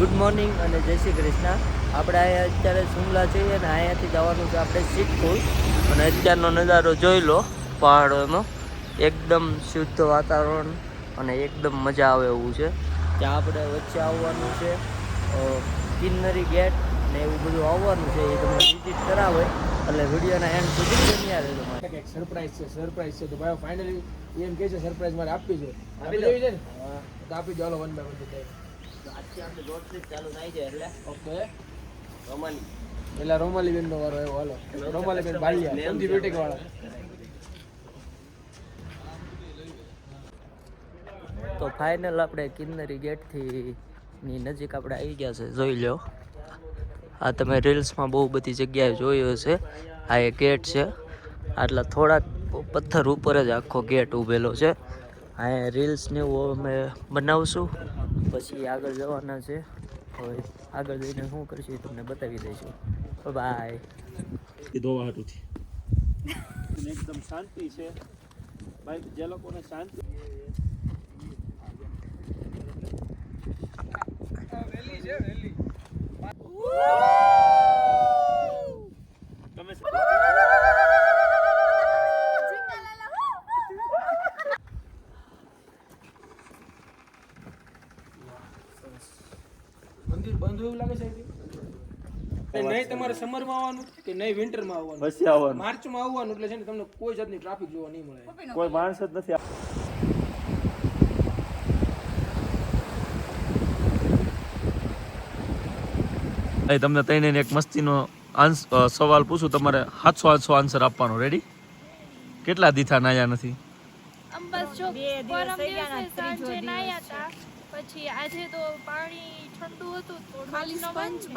Good morning અને જય શ્રી કૃષ્ણ. આપણે અહીંયા અત્યારે સુમલા છીએ અને અહીંયાથી જવાનું છે આપણે સિદ્ધપુર. અને અત્યારનો નજારો જોઈ લો પહાડોનો, એકદમ શુદ્ધ વાતાવરણ અને એકદમ મજા આવે એવું છે. ત્યાં આપણે વચ્ચે આવવાનું છે, કિન્નરી ગેટ ને એવું બધું આવવાનું છે. એ તમને વિઝિટ કરાવે એટલે વિડીયોના એન્ડ સુધી બન્યા રહેજો. એક સરપ્રાઈઝ છે તો ભાઈ ફાઇનલી એમ કહે છે સરપ્રાઈઝ મારે આપવી છે. આપી દેવી છે ને? તો આપી દો, હાલો વન બાય વન થઈ. આજથી આપણે રોડ ટ્રીપ ચાલુ થાય છે એટલે ઓકે, રોમાની પેલા રોમાલી બેન નો વારો આવ્યો. હાલો રોમાલી બેન બાલિયા સંધી બ્યુટી વાળા. તો ફાઇનલ આપણે કિન્નરી ગેટથી ની નજીક આપણે આવી ગયા છે. જોઈ લો, આ તમે રીલ્સમાં બહુ બધી જગ્યાએ જોયું હશે. આ એ ગેટ છે. આટલા થોડાક પથ્થર ઉપર જ આખો ગેટ ઉભેલો છે. અહીંયા રીલ્સ ને એવું અમે બનાવશું, પછી આગળ જવાના છે. હવે આગળ જઈને શું કરશું એ તમને બતાવી દઈશું. બાય. ધોવા હાટુથી એકદમ શાંતિ છે ભાઈ. જે લોકોને શાંતિ તમે મંદિર બંધ એવું લાગે છે નહીં. તમારે સમરમાં આવવાનું કે નહીં વિન્ટરમાં આવવાનું? પછી આવવાનું, માર્ચમાં આવવાનું. એટલે છે ને તમને કોઈ જાતની ટ્રાફિક જોવા નહીં મળે. કોઈ માણસ જ નથી. તમને તઈને એક મસ્તીનો સવાલ પૂછું, તમારે 700 આન્સર આપવાનો. રેડી? કેટલા દીથા નાયા નથી? પછી આજે તો પાણી ઠંડુ હતું તો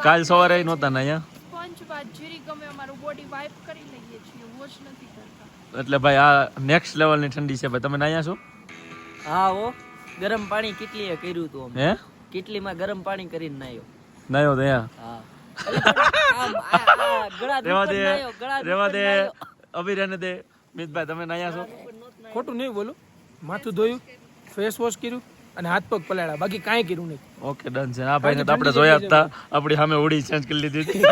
કાલ સવારે નહોતા નાયા સ્પંજ બાદ જીરી ગમે અમારું બોડી વાઇપ કરી લઈએ છીએ, વોશ નથી કરતા. એટલે ભાઈ આ નેક્સ્ટ લેવલની ઠંડી છે ભાઈ. તમે નાયા છો? હા હો, ગરમ પાણી કેટલીએ કર્યું હતું અમે. હે? કેટલીમાં ગરમ પાણી કરીને નાયો. નાયો તો યા હા. રેવા દે અભિરાને દે. મિતભાઈ તમે નાયા છો? ખોટું નહીં બોલું. માથું ધોયું, ફેસ વોશ કર્યું અને હાથ પગ પલાળ્યા, બાકી કાંઈ કર્યું નહીં. ઓકે, ડન છે. આ ભાઈને તો આપણે જોયા હતા, આપણી સામે ઉડી ચેન્જ કરી લીધી હતી.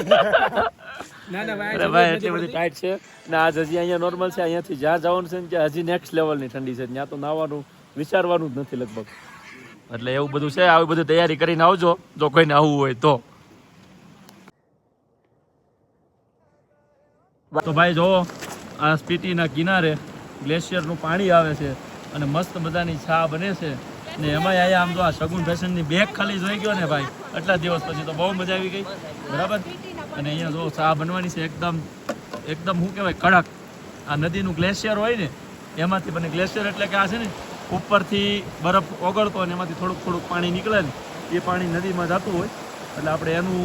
ના ભાઈ એટલી બધી ટાઈટ છે ને આજ હજી અહીંયા નોર્મલ છે. અહીંયાથી જ્યાં જવાનું છે ને ત્યાં હજી નેક્સ્ટ લેવલની ઠંડી છે. ત્યાં તો નાવાનું વિચારવાનું જ નથી લગભગ. એટલે એવું બધું છે. આવી બધી તૈયારી કરીને આવજો જો કોઈને આવવું હોય તો. તો ભાઈ જો આ સ્પીટીના કિનારે ગ્લેશિયરનું પાણી આવે છે અને મસ્ત મજાની ચા બને છે. ને એમાં અહીંયા આમ તો આ સગુન ફેશનની બેગ ખાલી જોઈ ગયો ને ભાઈ, આટલા દિવસ પછી તો બહુ મજા આવી ગઈ. બરાબર? અને અહીંયા જો ચા બનવાની છે એકદમ એકદમ શું કહેવાય, કડક. આ નદીનું ગ્લેશિયર હોય ને એમાંથી બને. ગ્લેશિયર એટલે કે આ છે ને ઉપરથી બરફ ઓગળતો અને એમાંથી થોડુંક પાણી નીકળે ને એ પાણી નદીમાં જતું હોય. એટલે આપણે એનું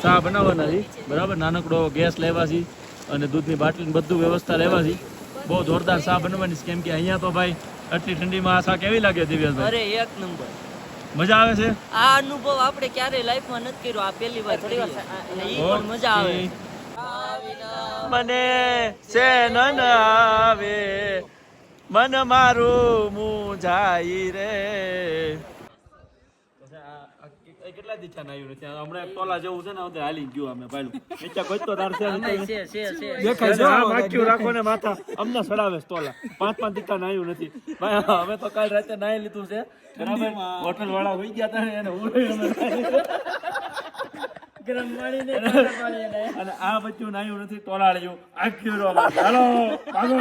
ચા બનાવવાના છે. બરાબર? નાનકડો ગેસ લેવા છે અને દૂધની બાટલીની બધું વ્યવસ્થા લેવા છે. બહુ જોરદાર ચા બનવાની છે. કેમ કે અહીંયા તો ભાઈ આટલી ઠંડીમાં આ ચા કેવી લાગે દિવ્યાસભાઈ? અરે એક નંબર મજા આવે છે. આ અનુભવ આપણે ક્યારેય લાઈફમાં નથી કર્યો. આ પહેલી વાર થોડી વાર પણ મજા આવે. મને ચેન ન આવે, મન મારું મૂંઝાઈ રે. કેટલા દીઠા નાયું નથી? હમણાં ટોલા જેવું છે ને હાલી ગયું. અમે પાડું નીચે કોઈ તો તાર છે દેખાય છે. આ માખ્યું રાખો ને માથા અમને સડાવે ટોલા. 5 દીઠા નાયું નથી ભાઈ. અમે તો કાલ રાતે નાઈ લીધું છે. બરાબર? હોટલ વાળા હોઈ ગયા હતા ને એને ગરમ પાણી ને અને આ બધું નાયું નથી ટોલાળ્યું. આખ્યું હાલો ભાગો.